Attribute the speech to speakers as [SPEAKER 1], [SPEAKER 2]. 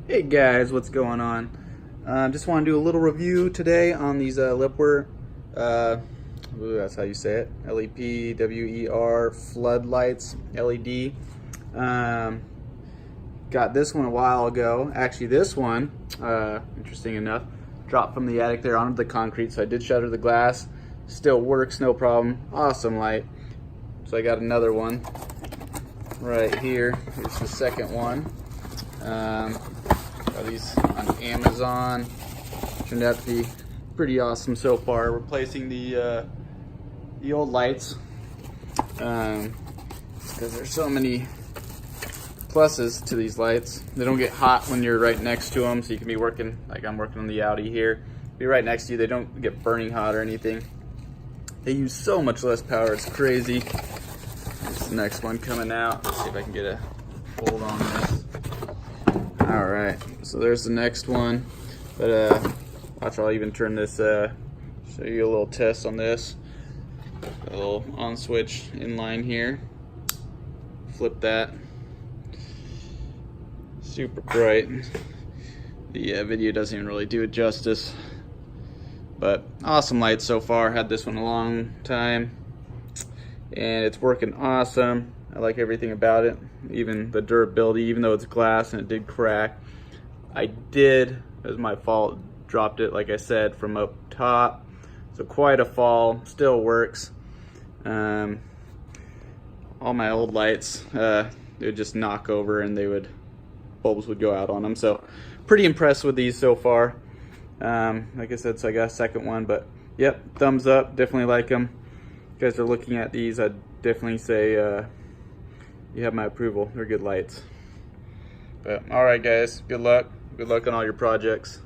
[SPEAKER 1] Hey guys, what's going on? Just want to do a little review today on these LEPOWER, that's how you say it, LEPWER floodlights, LED. Got this one a while ago. Actually, this one, interesting enough, dropped from the attic there onto the concrete, so I did shatter the glass. Still works, no problem. Awesome light. So I got another one right here. Here's the second one. Got these on Amazon. Turned out to be pretty awesome so far. Replacing the old lights because there's so many pluses to these lights. They don't get hot when you're right next to them, so you can be working like I'm working on the Audi here. Be right next to you. They don't get burning hot or anything. They use so much less power. It's crazy. Here's the next one coming out. Let's see if I can get a hold on this. Alright, so there's the next one. But watch, I'll even turn this, show you a little test on this. Got a little on switch inline here. Flip that. Super bright. The video doesn't even really do it justice. But awesome light so far. Had this one a long time. And it's working awesome. I like everything about it, even the durability, even though it's glass and it did crack. It was my fault, dropped it, like I said, from up top. So quite a fall, still works. All my old lights, they would just knock over and bulbs would go out on them. So pretty impressed with these so far. Like I said, so I got a second one, but yep, thumbs up, definitely like them. If you guys are looking at these, I'd definitely say, you have my approval. They're good lights. But alright guys, good luck on all your projects.